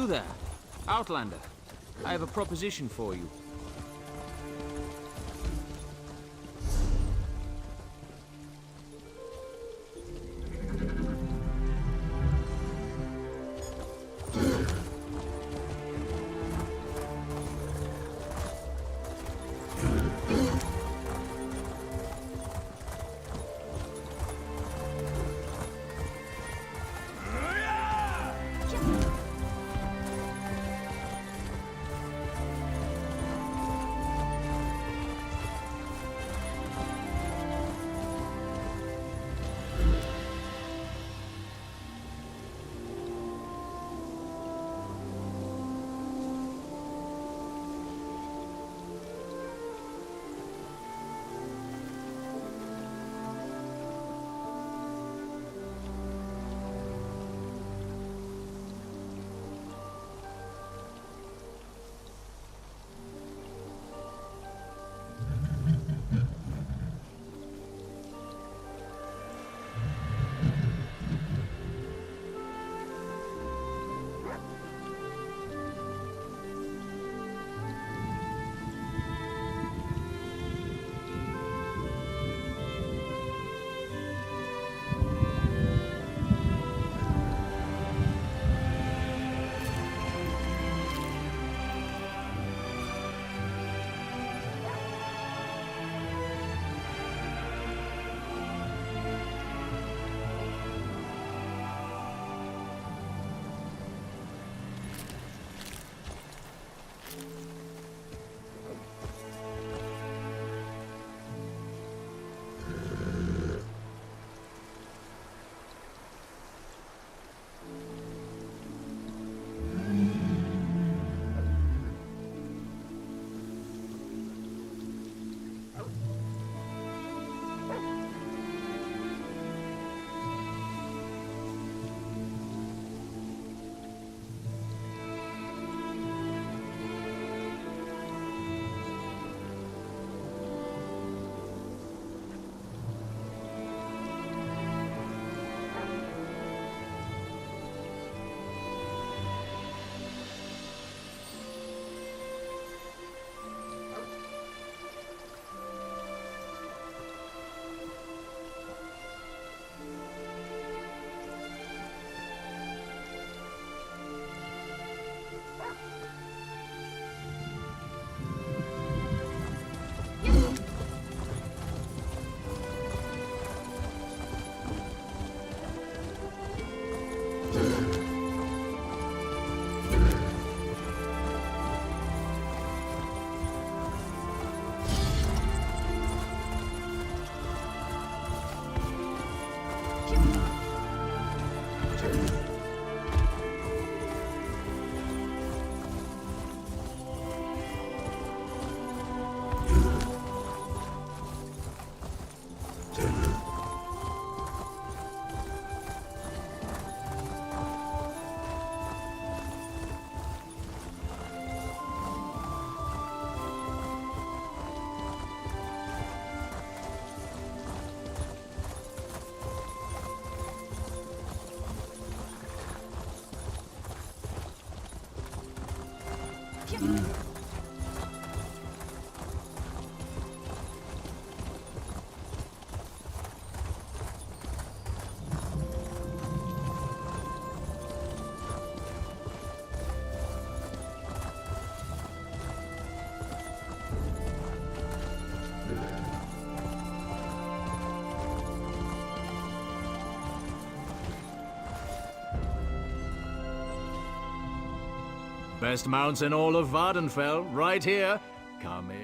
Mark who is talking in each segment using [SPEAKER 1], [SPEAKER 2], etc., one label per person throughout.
[SPEAKER 1] You there, Outlander. I have a proposition for you.
[SPEAKER 2] Best mounts in all of Vardenfell, right here. Come in.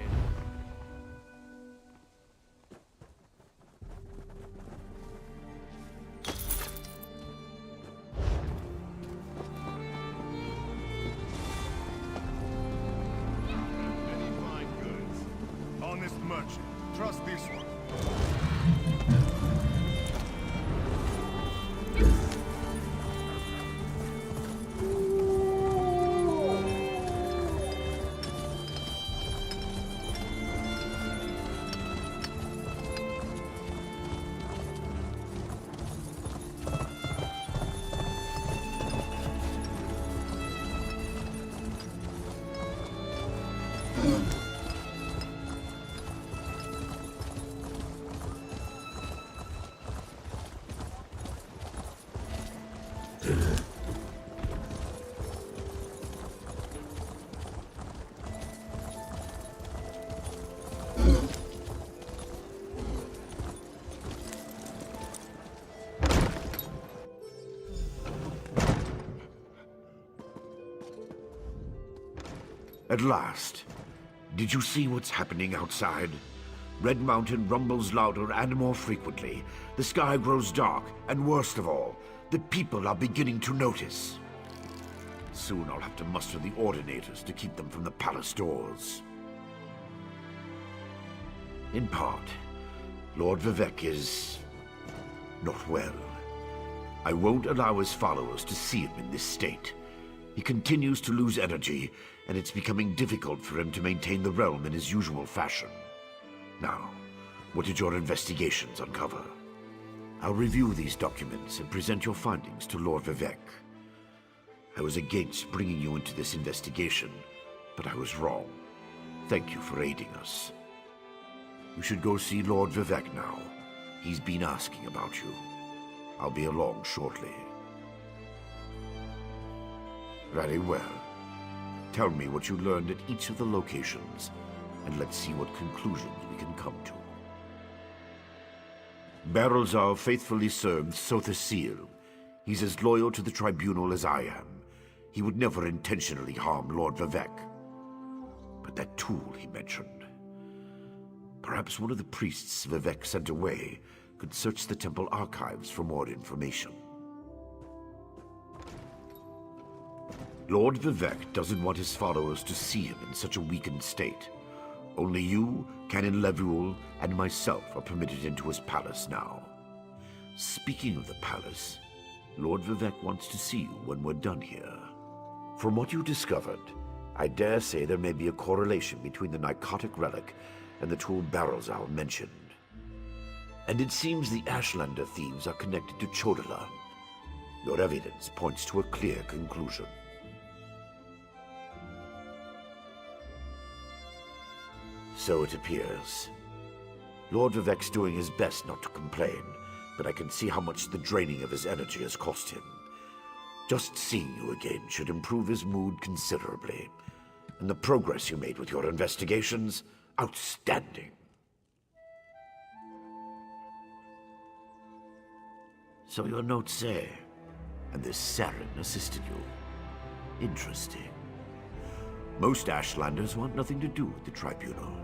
[SPEAKER 3] Many fine goods. Honest merchant. Trust this one.
[SPEAKER 4] At last. Did you see what's happening outside? Red Mountain rumbles louder and more frequently. The sky grows dark, and worst of all, the people are beginning to notice. Soon I'll have to muster the Ordinators to keep them from the palace doors. In part, Lord Vivec is not well. I won't allow his followers to see him in this state. He continues to lose energy, and it's becoming difficult for him to maintain the realm in his usual fashion. Now, what did your investigations uncover? I'll review these documents and present your findings to Lord Vivec. I was against bringing you into this investigation, but I was wrong. Thank you for aiding us. You should go see Lord Vivec now. He's been asking about you. I'll be along shortly. Very well. Tell me what you learned at each of the locations, and let's see what conclusions we can come to. Barrelzal faithfully served SWTOR. He's as loyal to the Tribunal as I am. He would never intentionally harm Lord Vivec. But that tool he mentioned... Perhaps one of the priests Vivec sent away could search the temple archives for more information. Lord Vivec doesn't want his followers to see him in such a weakened state. Only you, Canon Levuel, and myself are permitted into his palace now. Speaking of the palace, Lord Vivec wants to see you when we're done here. From what you discovered, I dare say there may be a correlation between the narcotic relic and the tool Barrelzal mentioned. And it seems the Ashlander thieves are connected to Chodala. Your evidence points to a clear conclusion. So it appears. Lord Vivec's doing his best not to complain, but I can see how much the draining of his energy has cost him. Just seeing you again should improve his mood considerably. And the progress you made with your investigations, outstanding. So your notes say, and this Saren assisted you. Interesting. Most Ashlanders want nothing to do with the Tribunal.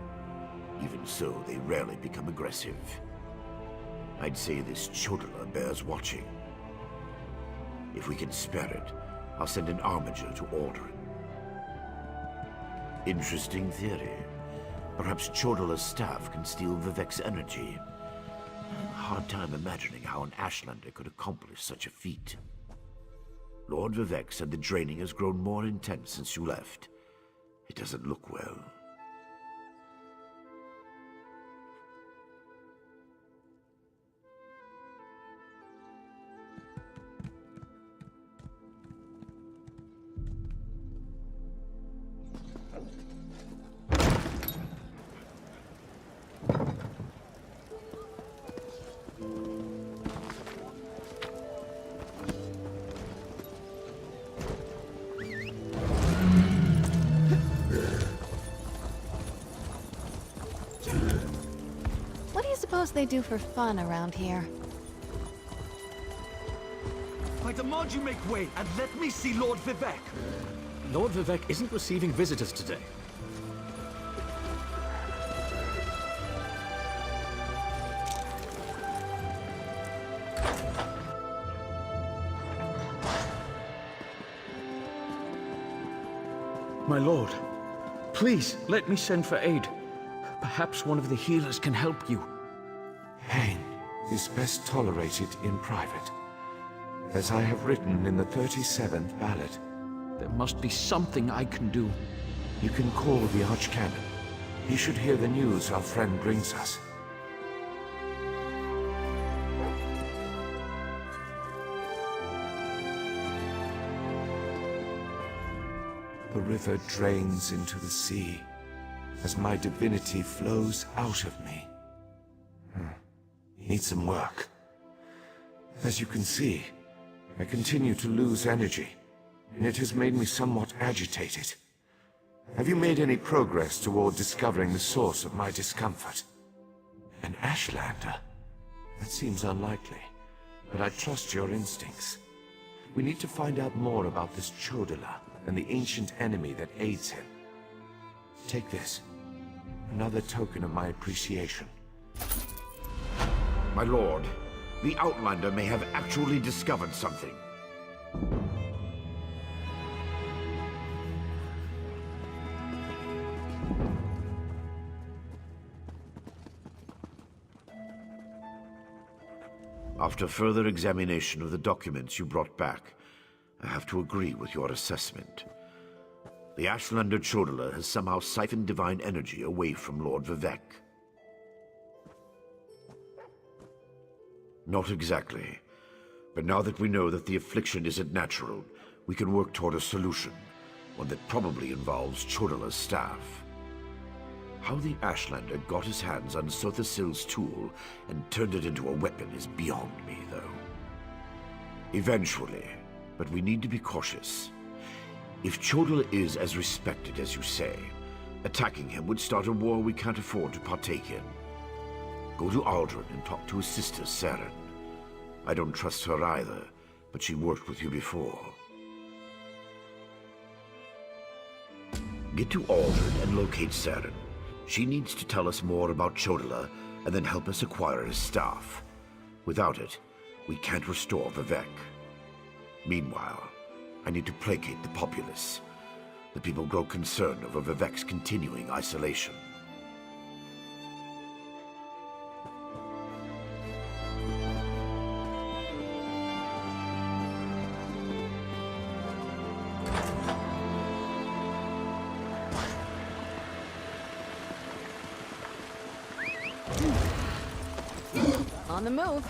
[SPEAKER 4] Even so, they rarely become aggressive. I'd say this Chodala bears watching. If we can spare it, I'll send an armiger to order it. Interesting theory. Perhaps Chodala's staff can steal Vivec's energy. Hard time imagining how an Ashlander could accomplish such a feat. Lord Vivec said the draining has grown more intense since you left. It doesn't look well.
[SPEAKER 5] Suppose they do for fun around here.
[SPEAKER 6] I demand you make way and let me see Lord Vivec.
[SPEAKER 2] Lord Vivec isn't receiving visitors today. My lord, please let me send for aid. Perhaps one of the healers can help you.
[SPEAKER 7] Pain is best tolerated in private, as I have written in the 37th ballad.
[SPEAKER 2] There must be something I can do.
[SPEAKER 7] You can call the Archcanon. He should hear the news our friend brings us. The river drains into the sea. as my divinity flows out of me. Needs some work. As you can see, I continue to lose energy, and it has made me somewhat agitated. Have you made any progress toward discovering the source of my discomfort? An Ashlander? That seems unlikely, but I trust your instincts. We need to find out more about this Chodala and the ancient enemy that aids him. Take this. Another token of my appreciation.
[SPEAKER 4] My lord, the Outlander may have actually discovered something. After further examination of the documents you brought back, I have to agree with your assessment. The Ashlander Chodala has somehow siphoned divine energy away from Lord Vivek. Not exactly. But now that we know that the affliction isn't natural, we can work toward a solution, one that probably involves Chodala's staff. How the Ashlander got his hands on Sothasil's tool and turned it into a weapon is beyond me, though. Eventually, but we need to be cautious. If Chodala is as respected as you say, attacking him would start a war we can't afford to partake in. Go to Aldrin and talk to his sister, Saren. I don't trust her either, but she worked with you before. Get to Aldrin and locate Saren. She needs to tell us more about Chodala and then help us acquire his staff. Without it, we can't restore Vivek. Meanwhile, I need to placate the populace. The people grow concerned over Vivek's continuing isolation.
[SPEAKER 5] On the move.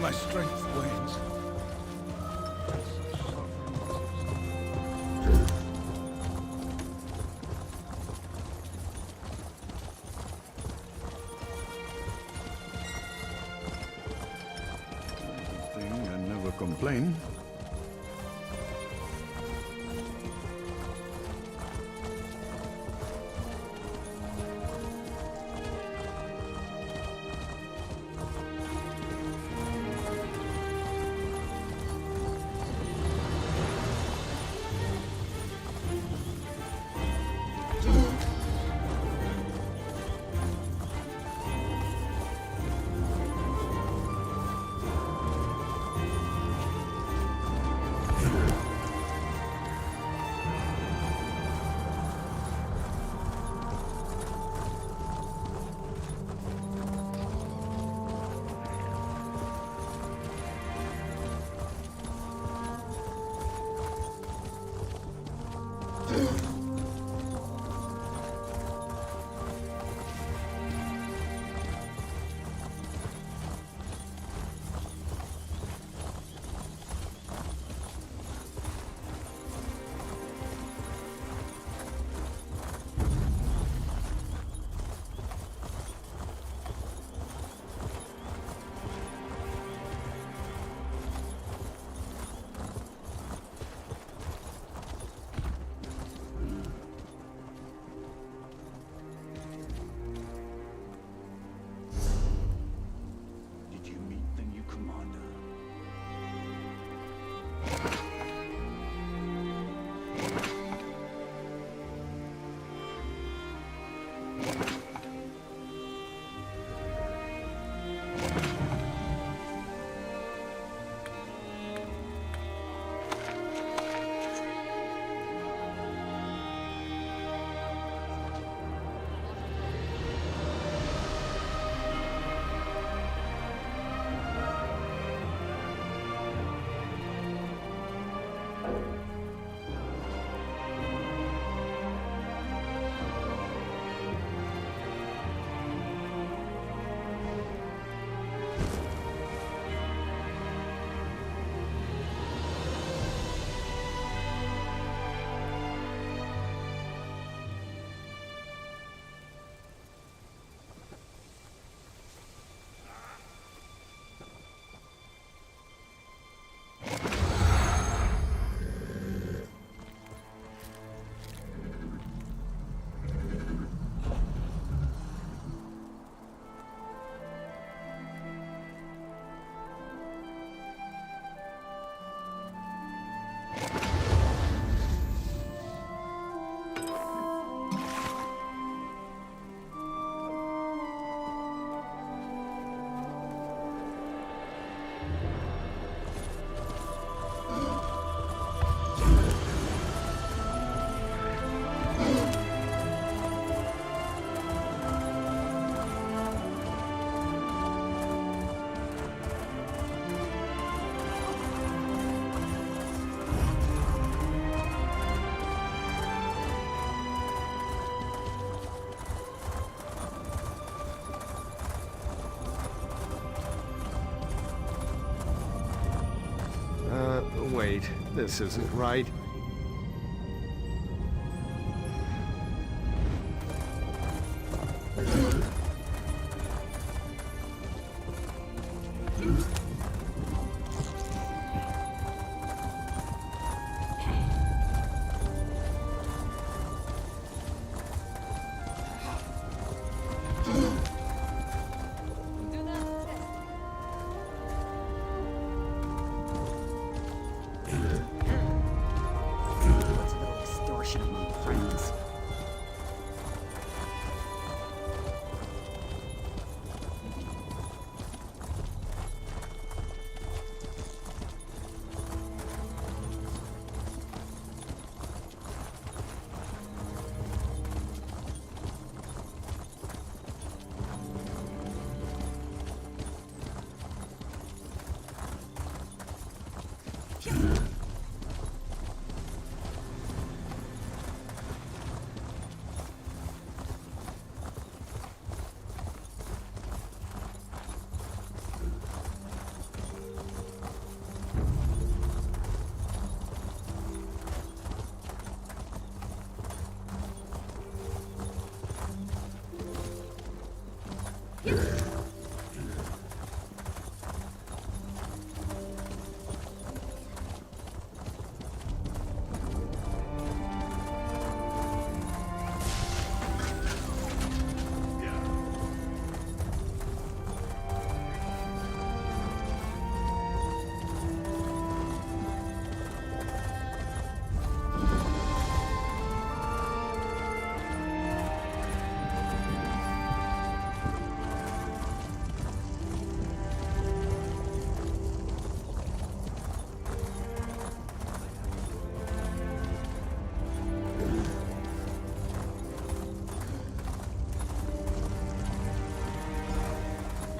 [SPEAKER 3] My strength wanes. I never complain.
[SPEAKER 6] Wait, this isn't right.
[SPEAKER 5] What's a little extortion among friends?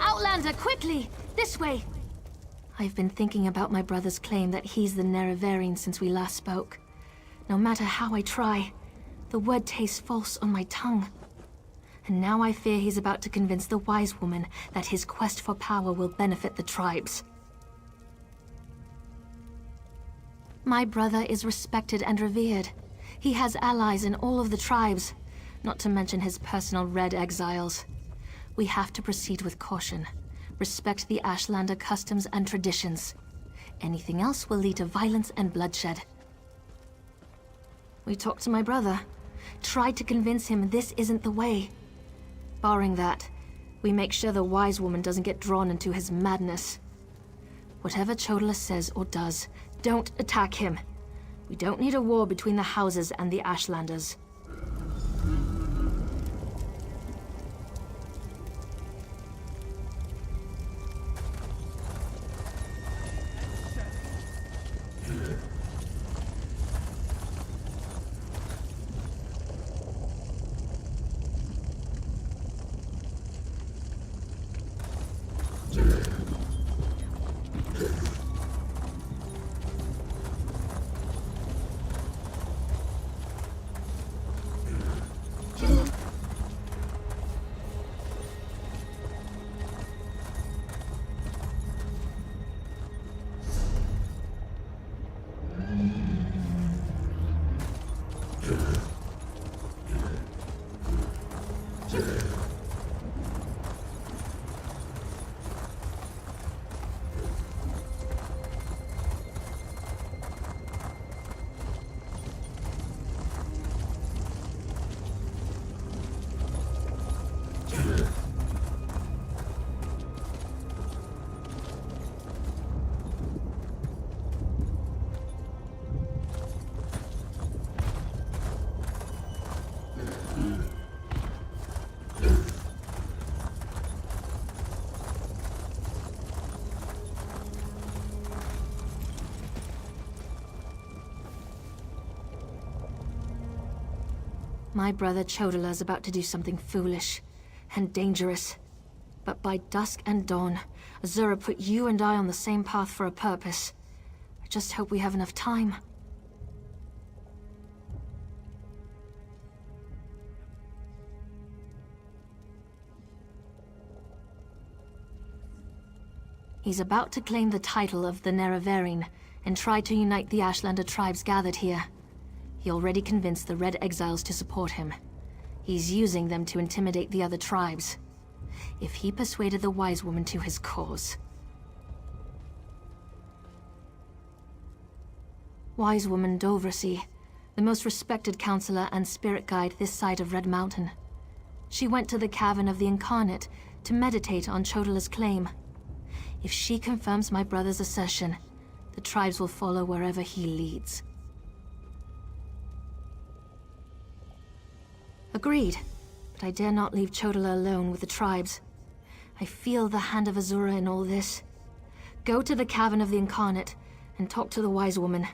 [SPEAKER 8] Outlander, quickly! This way! I've been thinking about my brother's claim that he's the Nerevarine since we last spoke. No matter how I try, the word tastes false on my tongue. And now I fear he's about to convince the wise woman that his quest for power will benefit the tribes. My brother is respected and revered. He has allies in all of the tribes, not to mention his personal Red Exiles. We have to proceed with caution. Respect the Ashlander customs and traditions. Anything else will lead to violence and bloodshed. We talked to my brother. Tried to convince him this isn't the way. Barring that, we make sure the wise woman doesn't get drawn into his madness. Whatever Chodala says or does, don't attack him. We don't need a war between the houses and the Ashlanders. My brother Chodala's about to do something foolish and dangerous. But by dusk and dawn, Azura put you and I on the same path for a purpose. I just hope we have enough time. He's about to claim the title of the Nerevarine and try to unite the Ashlander tribes gathered here. He already convinced the Red Exiles to support him. He's using them to intimidate the other tribes. If he persuaded the Wise Woman to his cause... Wise Woman Dovrasi, the most respected counselor and spirit guide this side of Red Mountain. She went to the Cavern of the Incarnate to meditate on Chodala's claim. If she confirms my brother's assertion, the tribes will follow wherever he leads. Agreed, but I dare not leave Chodala alone with the tribes. I feel the hand of Azura in all this. Go to the Cavern of the Incarnate and talk to the Wise Woman.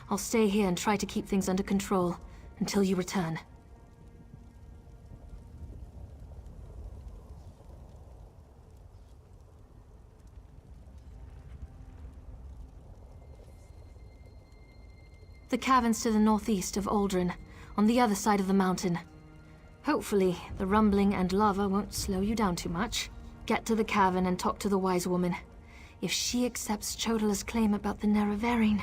[SPEAKER 8] I'll stay here and try to keep things under control until you return. The caverns to the northeast of Aldrin, on the other side of the mountain. Hopefully, the rumbling and lava won't slow you down too much. Get to the cavern and talk to the Wise Woman. If she accepts Chodala's claim about the Nerevarine...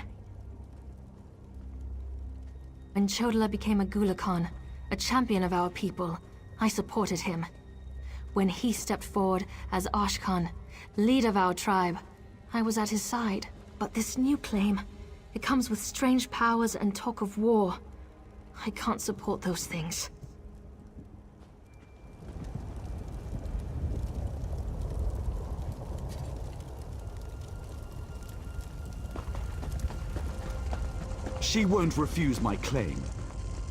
[SPEAKER 8] When Chodala became a Gulakan, a champion of our people, I supported him. When he stepped forward as Ashkan, leader of our tribe, I was at his side. But this new claim, it comes with strange powers and talk of war. I can't support those things.
[SPEAKER 6] She won't refuse my claim.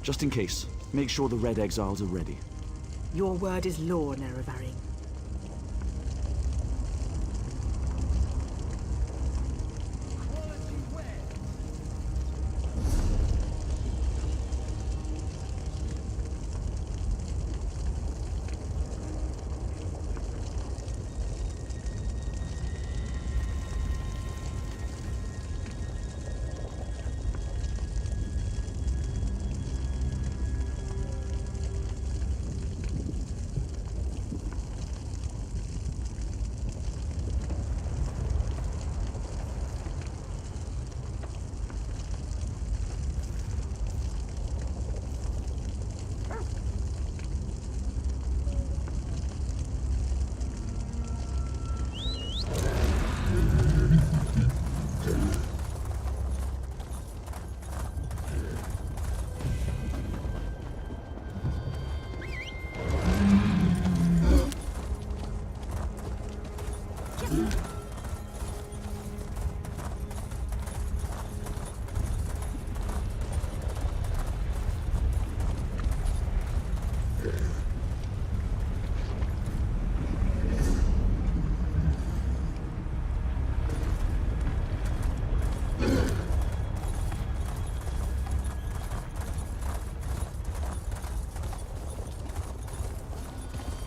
[SPEAKER 6] Just in case, make sure the Red Exiles are ready.
[SPEAKER 5] Your word is law, Nerevarine.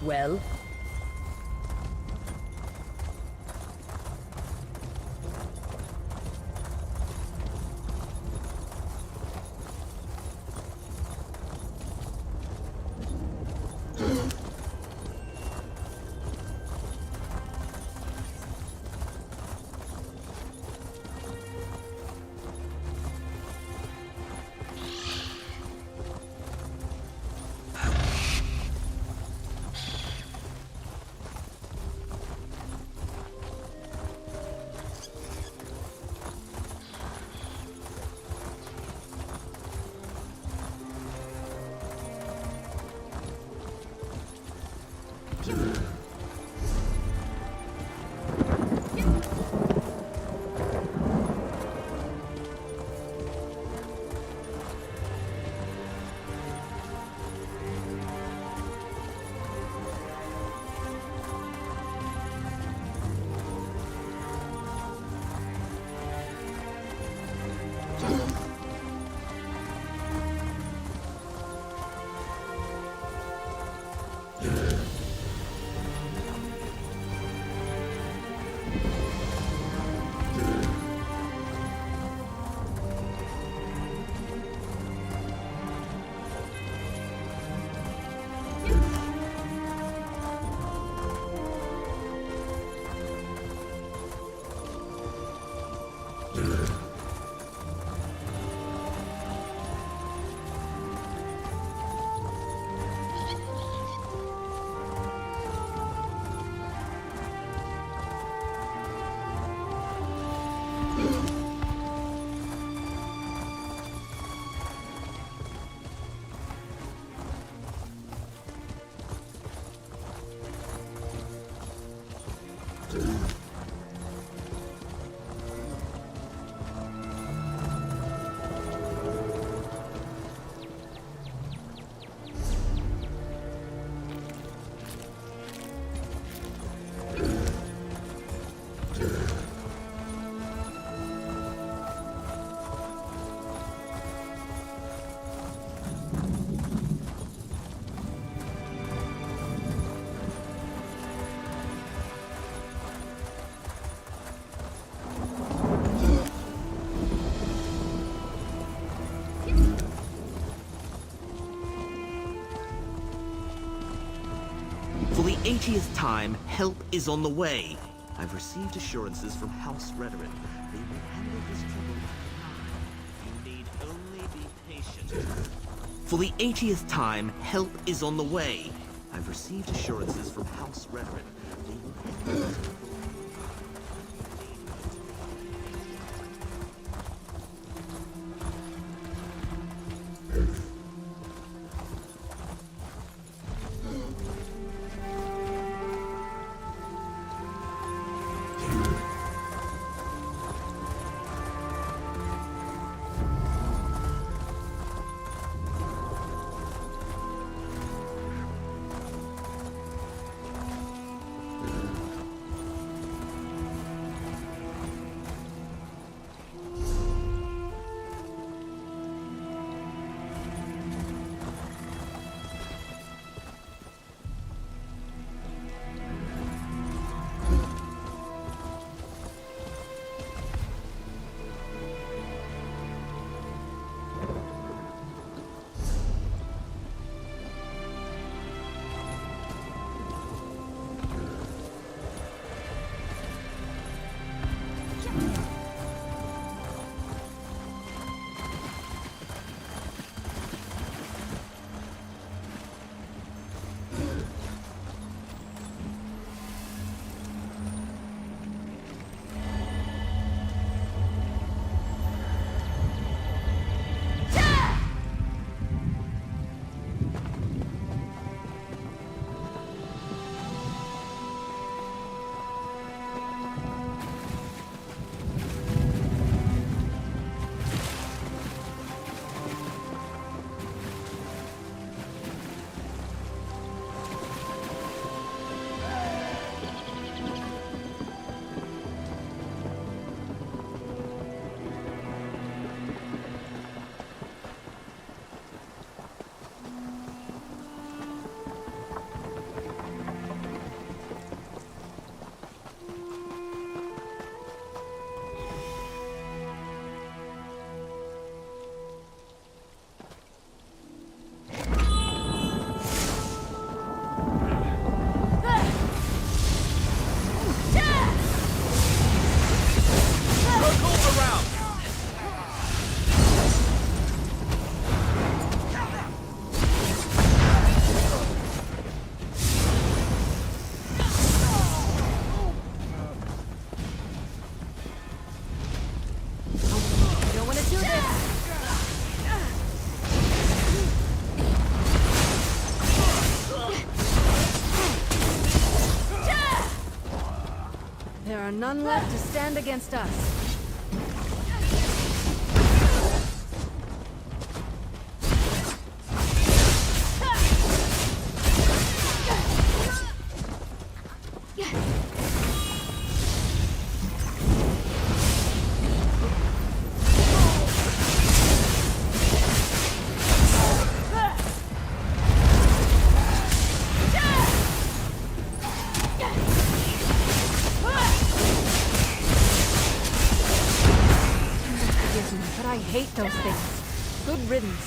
[SPEAKER 5] Well?
[SPEAKER 9] For the 80th time, help is on the way. I've received assurances from House Rhetoric. They will handle this trouble like a man. You need only be patient. For the 80th time, help is on the way. I've received assurances from House Rhetoric. They will handle this trouble.
[SPEAKER 10] There are none left to stand against us. But I hate those things. Good riddance.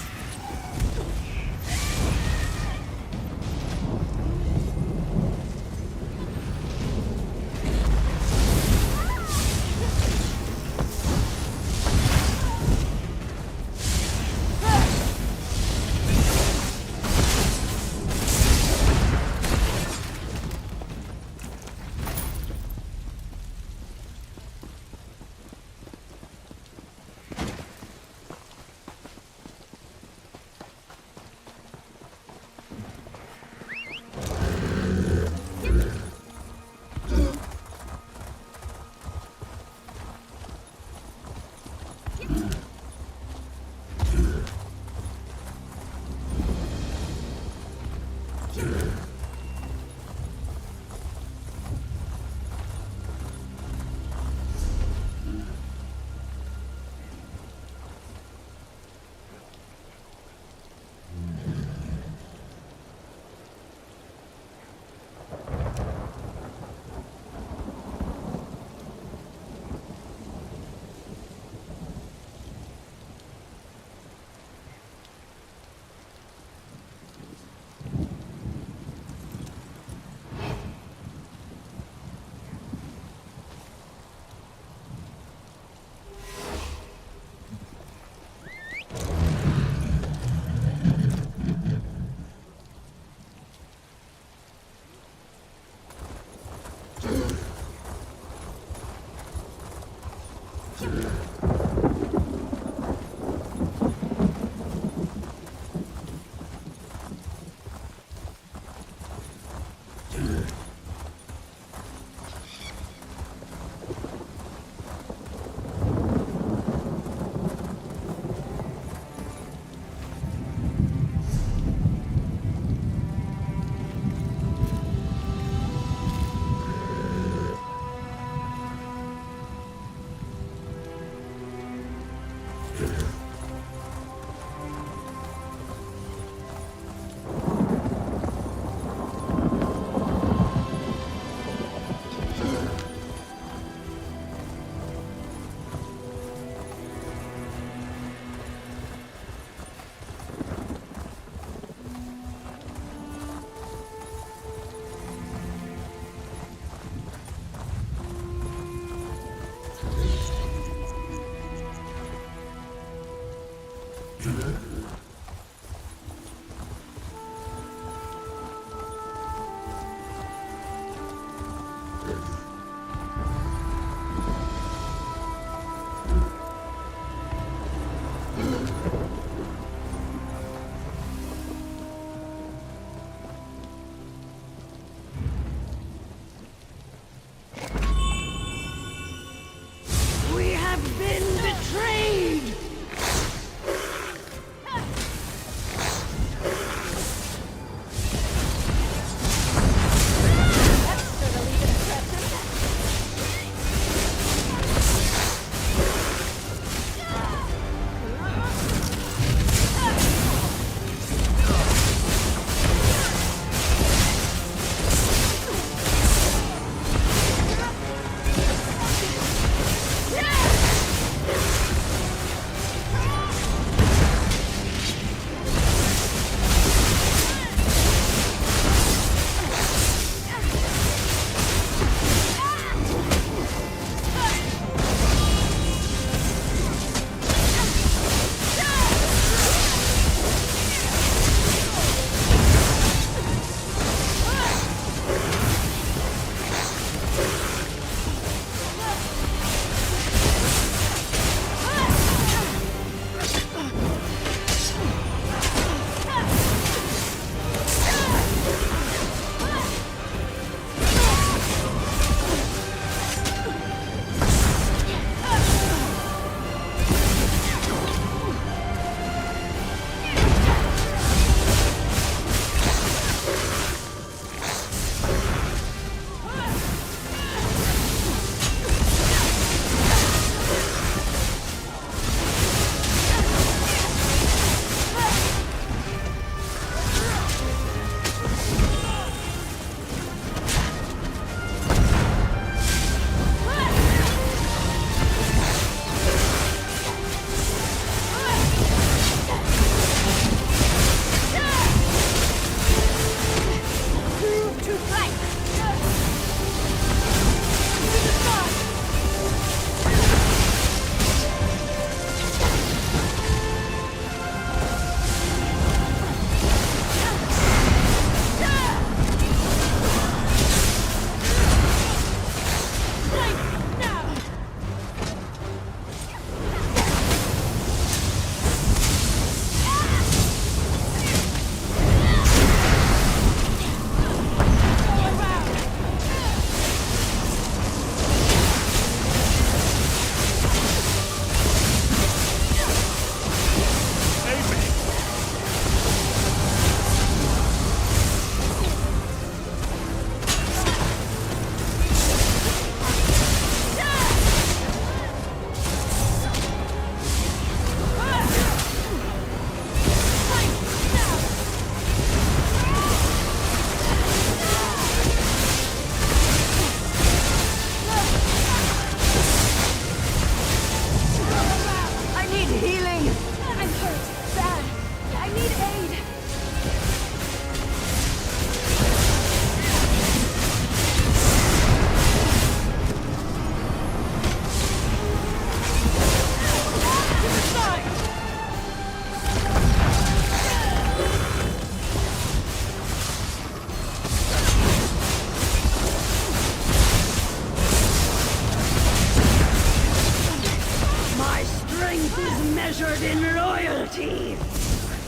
[SPEAKER 11] measured in loyalty.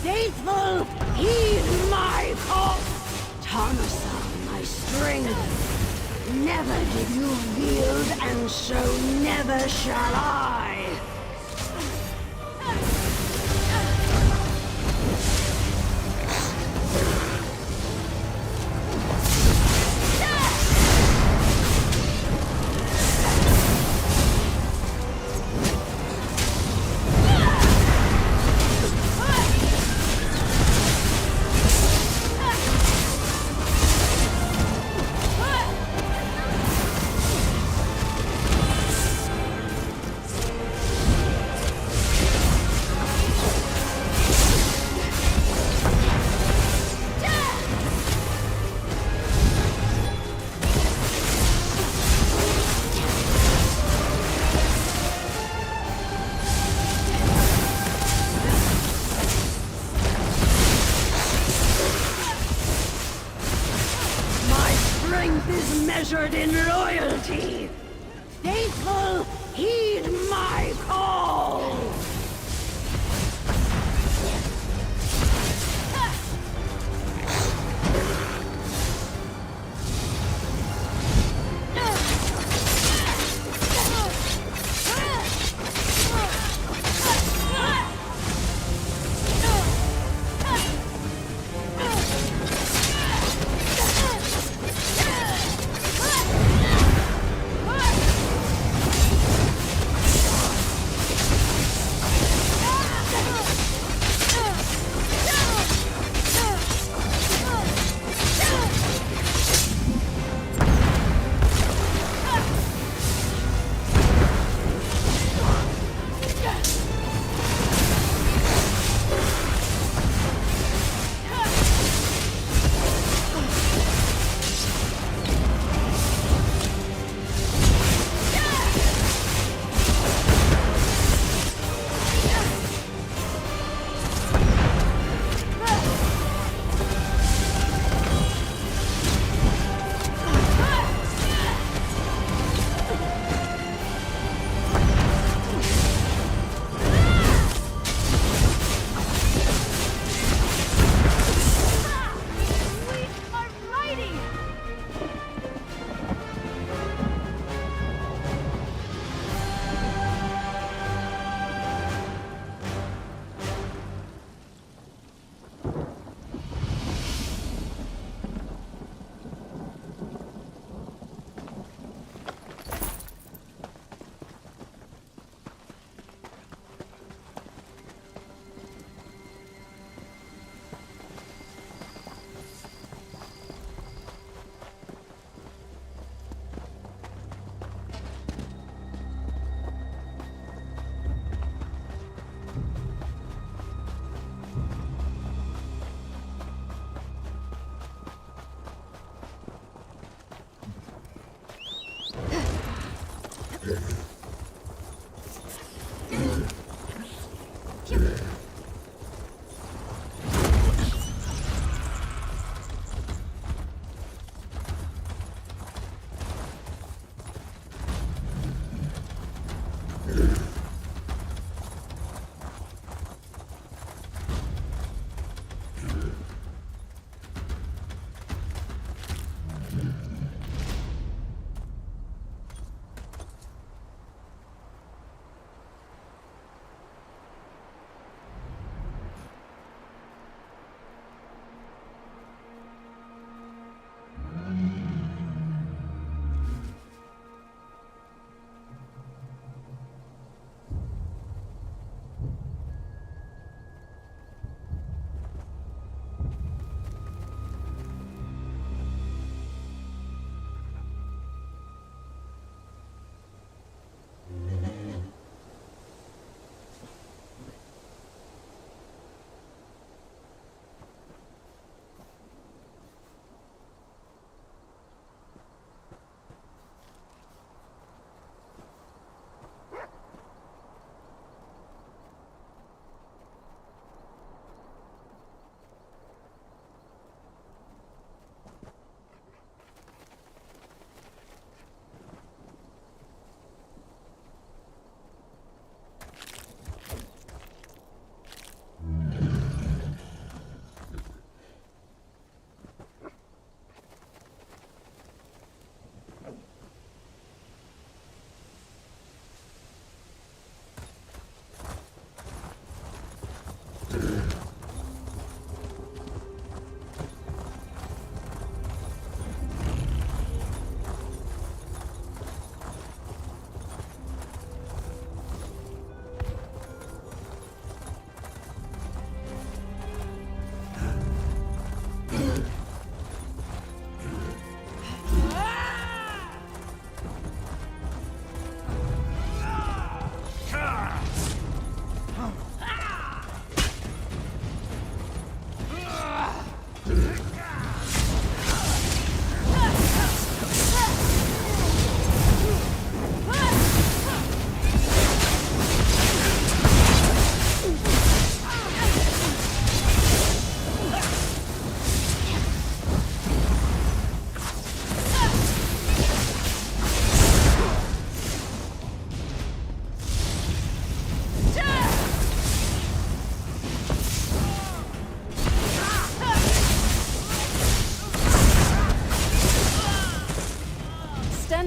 [SPEAKER 11] Faithful, heed my call. Tarnasal, my strength. Never did you yield, and so never shall I. Measured in loyalty. Faithful, heed my call.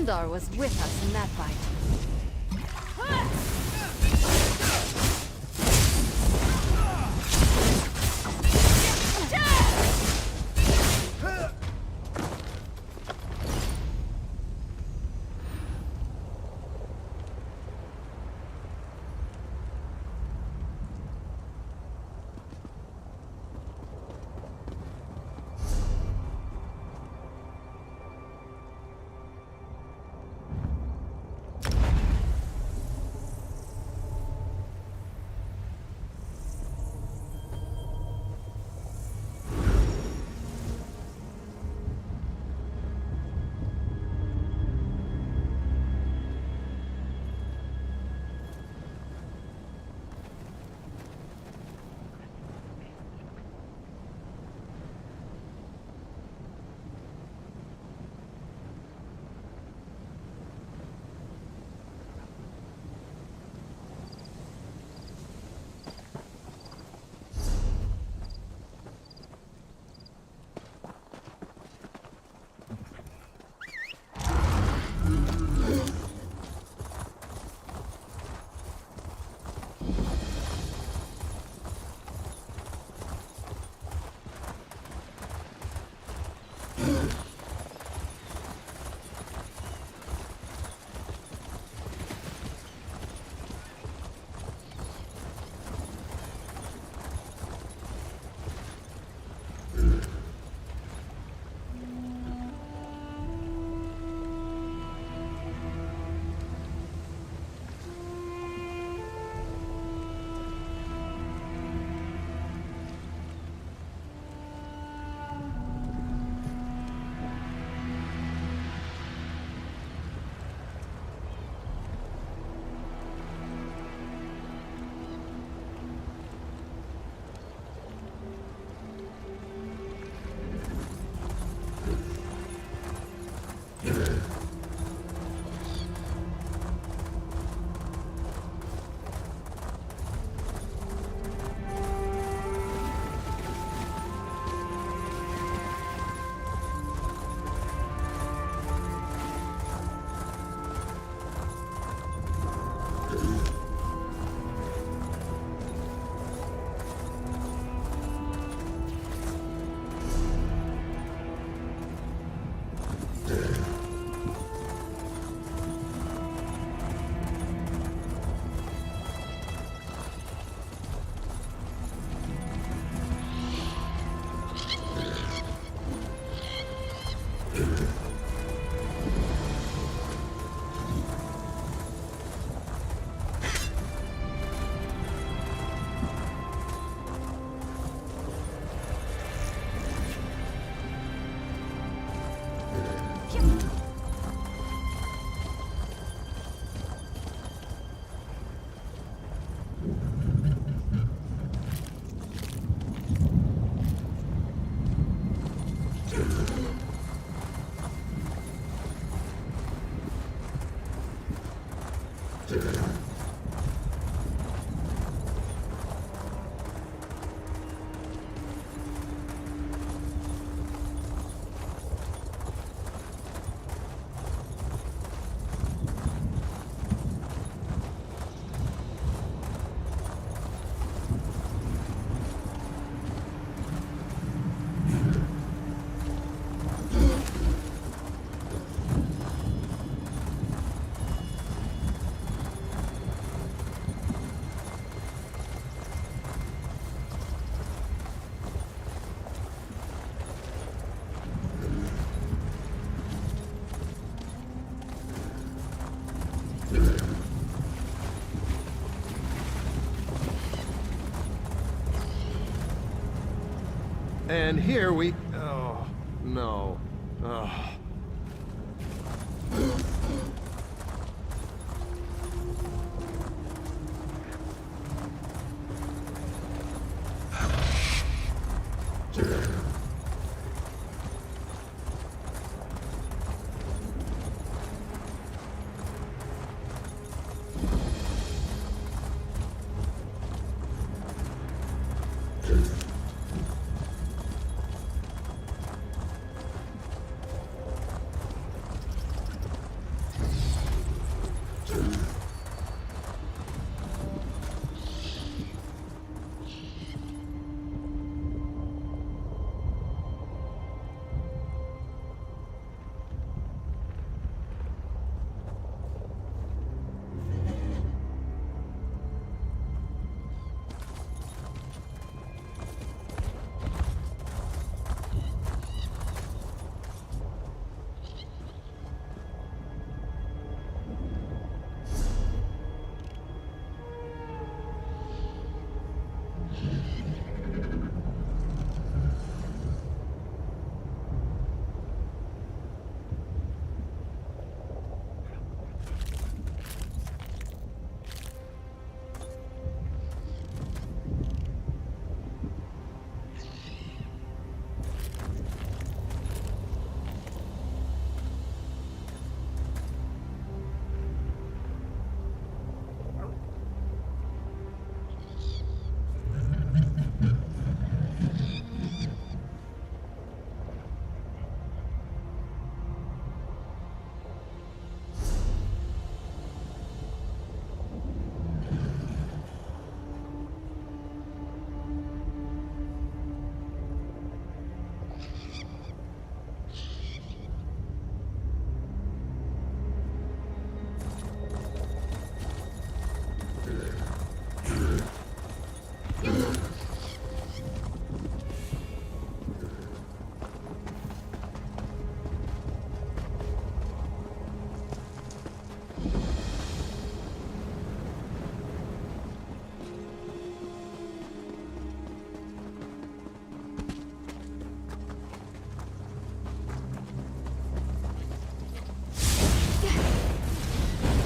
[SPEAKER 10] Sundar was with us in that fight.
[SPEAKER 3] And here we... Oh, no. Oh.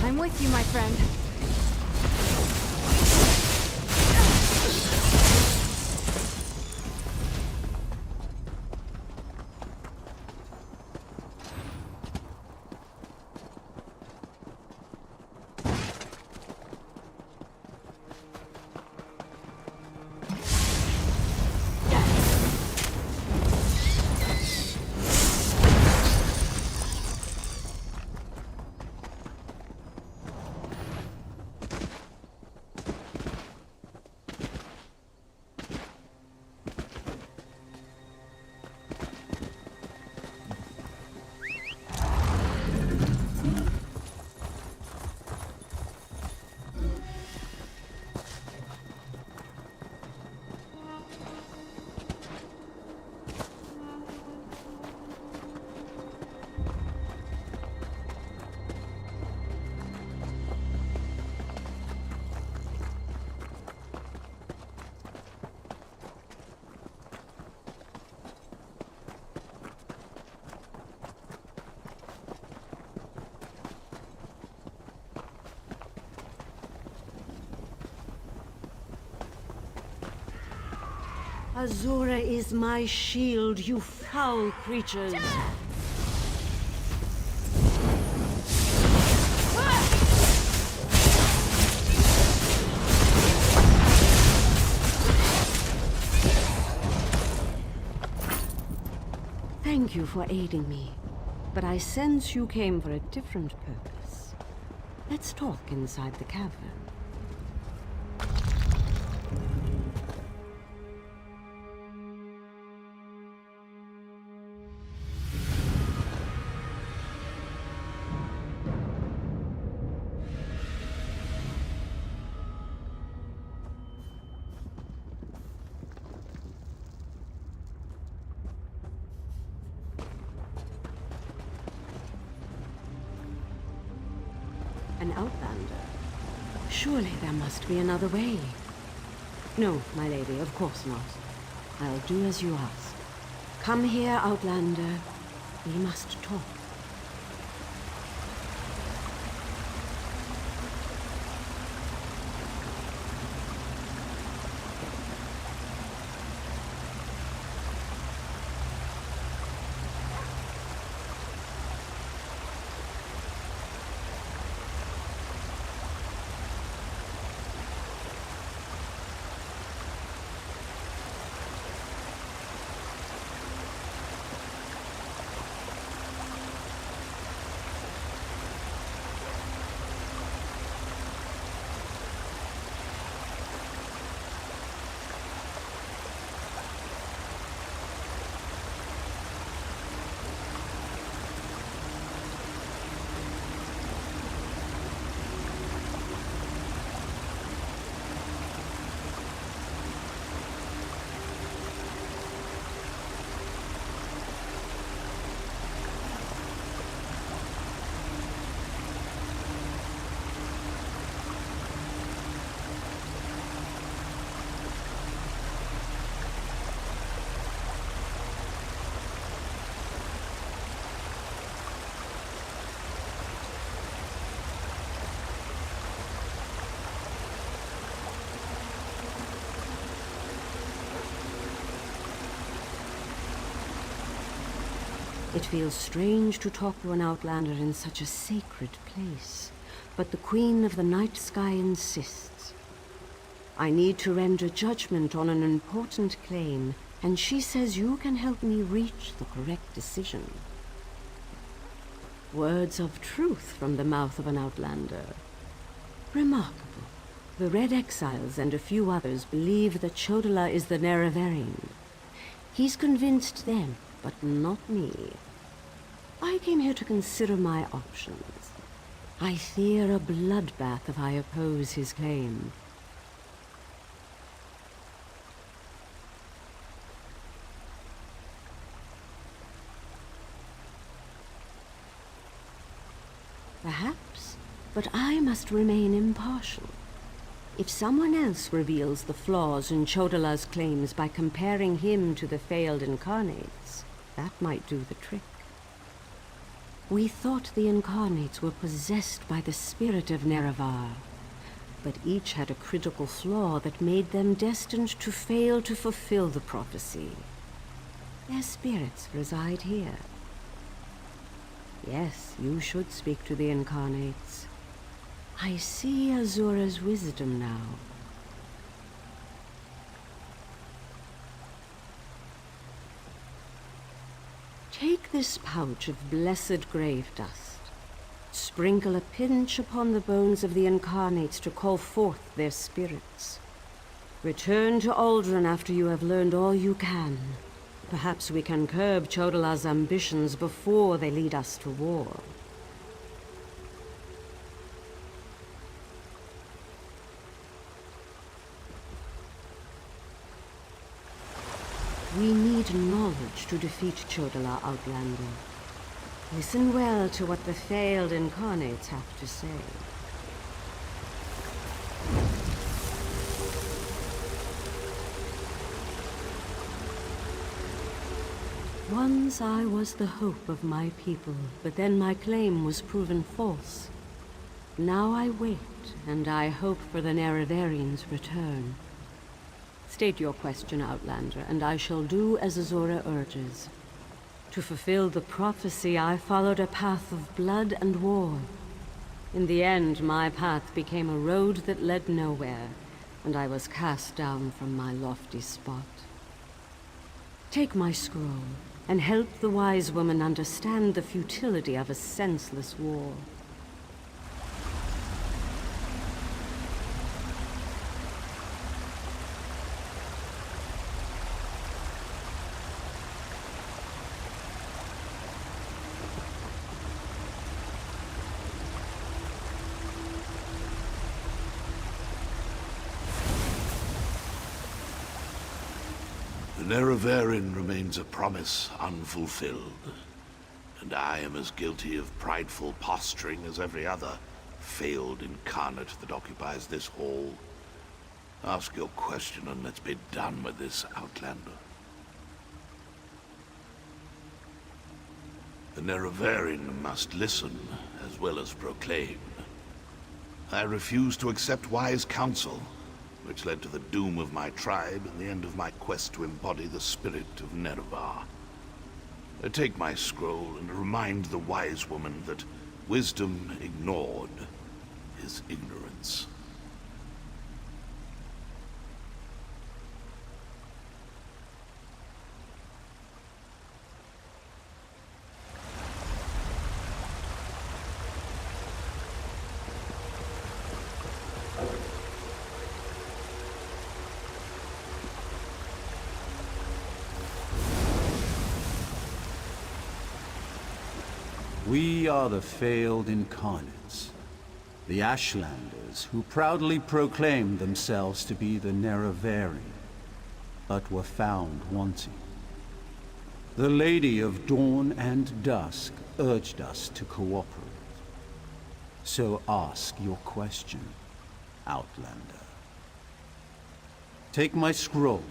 [SPEAKER 10] I'm with you, my friend.
[SPEAKER 11] Azura is my shield, you foul creatures. Thank you for aiding me, but I sense you came for a different purpose. Let's talk inside the cavern. An outlander? Surely there must be another way. No, my lady, of course not. I'll do as you ask. Come here, outlander. We must talk. It feels strange to talk to an outlander in such a sacred place, but the Queen of the Night Sky insists. I need to render judgment on an important claim, and she says you can help me reach the correct decision. Words of truth from the mouth of an outlander. Remarkable. The Red Exiles and a few others believe that Chodola is the Nerevarine. He's convinced them, but not me. I came here to consider my options. I fear a bloodbath if I oppose his claim. Perhaps, but I must remain impartial. If someone else reveals the flaws in Chodola's claims by comparing him to the failed incarnates, that might do the trick. We thought the incarnates were possessed by the spirit of Nerevar, but each had a critical flaw that made them destined to fail to fulfill the prophecy. Their spirits reside here. Yes, you should speak to the incarnates. I see Azura's wisdom now. Take this pouch of blessed grave dust. Sprinkle a pinch upon the bones of the incarnates to call forth their spirits. Return to Aldrin after you have learned all you can. Perhaps we can curb Chodola's ambitions before they lead us to war. We need knowledge to defeat Chodola, Outlander. Listen well to what the failed incarnates have to say. Once I was the hope of my people, but then my claim was proven false. Now I wait, and I hope for the Nerevarines' return. State your question, Outlander, and I shall do as Azura urges. To fulfill the prophecy, I followed a path of blood and war. In the end, my path became a road that led nowhere, and I was cast down from my lofty spot. Take my scroll, and help the wise woman understand the futility of a senseless war.
[SPEAKER 4] The Nerevarine remains a promise unfulfilled, and I am as guilty of prideful posturing as every other failed incarnate that occupies this hall. Ask your question and let's be done with this, Outlander. The Nerevarine must listen as well as proclaim. I refuse to accept wise counsel, which led to the doom of my tribe and the end of my quest to embody the spirit of Nerevar. Take my scroll and remind the wise woman that wisdom ignored is ignorance.
[SPEAKER 12] We are the failed incarnates, the Ashlanders who proudly proclaimed themselves to be the Nerevarine, but were found wanting. The Lady of Dawn and Dusk urged us to cooperate. So ask your question, Outlander. Take my scroll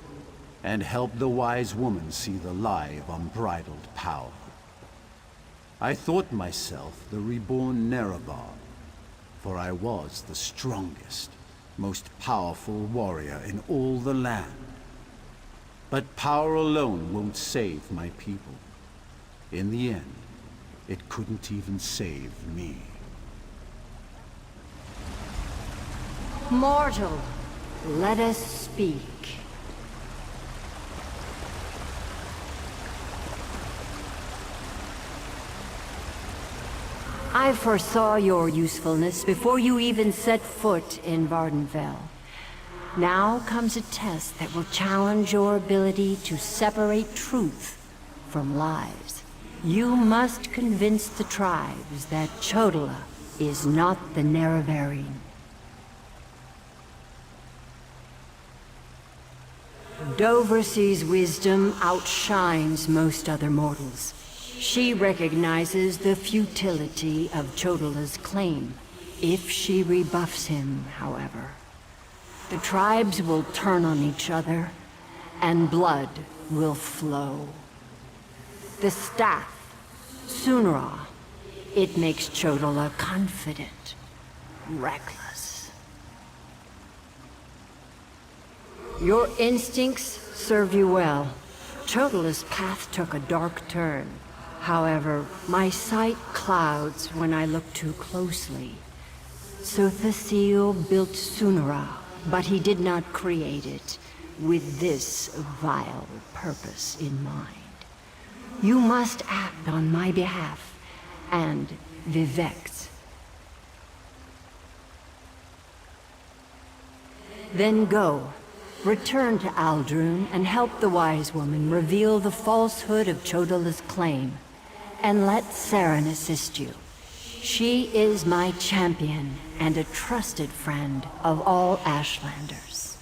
[SPEAKER 12] and help the wise woman see the lie of unbridled power. I thought myself the reborn Nerevar, for I was the strongest, most powerful warrior in all the land. But power alone won't save my people. In the end, it couldn't even save me.
[SPEAKER 11] Mortal, let us speak. I foresaw your usefulness before you even set foot in Vardenfell. Now comes a test that will challenge your ability to separate truth from lies. You must convince the tribes that Chodola is not the Nerevarine. Doversee's wisdom outshines most other mortals. She recognizes the futility of Chodola's claim. If she rebuffs him, however, the tribes will turn on each other, and blood will flow. The staff, SWTOR, it makes Chodola confident, reckless. Your instincts served you well. Chodola's path took a dark turn. However, my sight clouds when I look too closely. Sothasil built SWTOR, but he did not create it with this vile purpose in mind. You must act on my behalf, and Vivek's. Then go. Return to Aldrun and help the wise woman reveal the falsehood of Chodola's claim. And let Saren assist you. She is my champion and a trusted friend of all Ashlanders.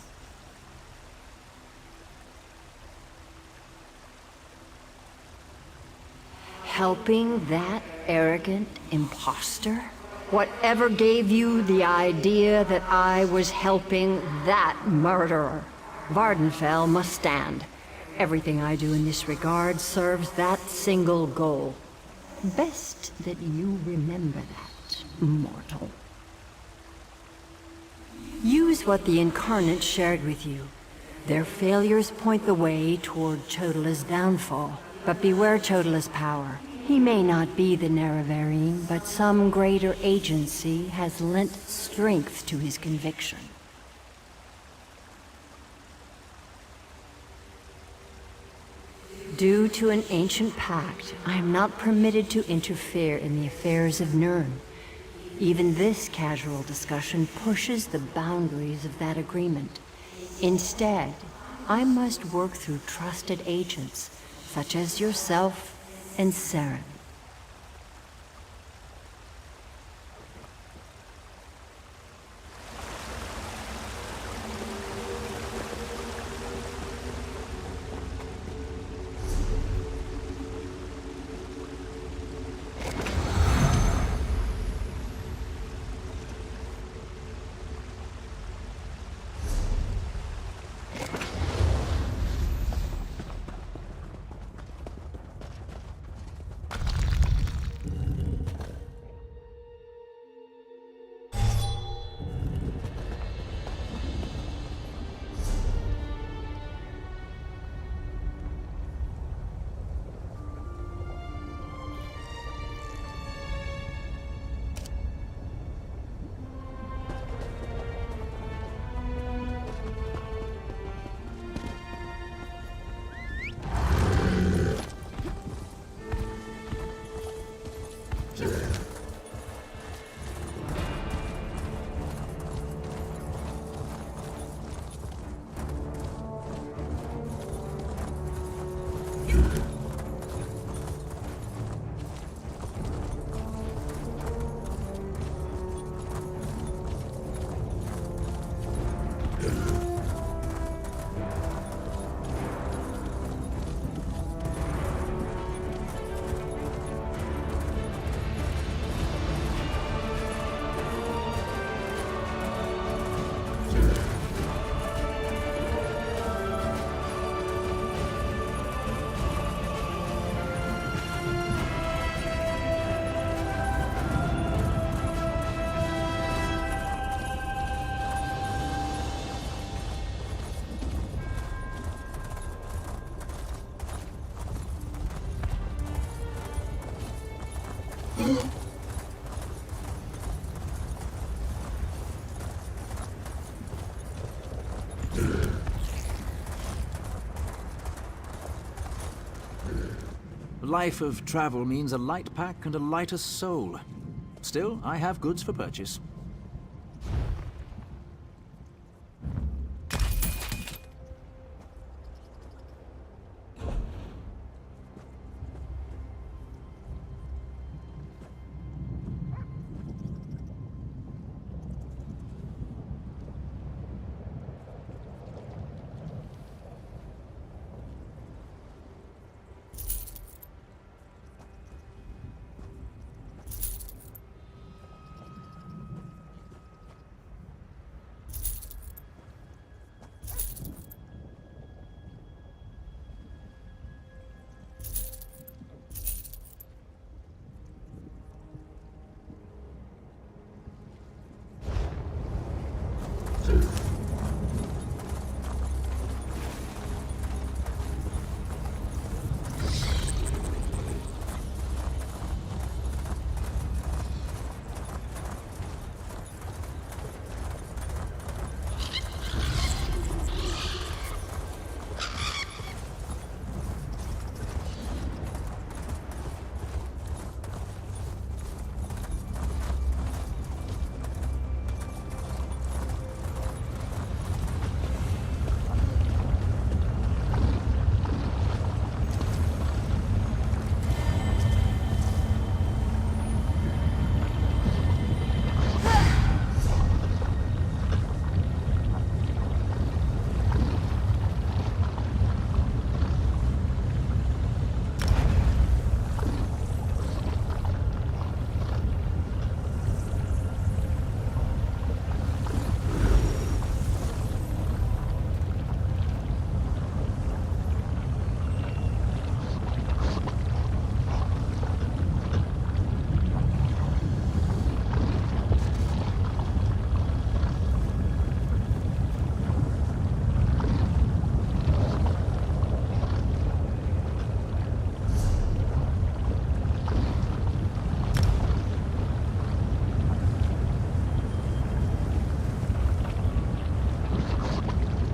[SPEAKER 11] Helping that arrogant imposter? Whatever gave you the idea that I was helping that murderer? Vardenfell must stand. Everything I do in this regard serves that single goal. Best that you remember that, mortal. Use what the Incarnate shared with you. Their failures point the way toward Chodola's downfall. But beware Chodola's power. He may not be the Nerevarine, but some greater agency has lent strength to his conviction. Due to an ancient pact, I am not permitted to interfere in the affairs of Nirn. Even this casual discussion pushes the boundaries of that agreement. Instead, I must work through trusted agents, such as yourself and Saren.
[SPEAKER 13] life of travel means a light pack and a lighter soul. Still, I have goods for purchase.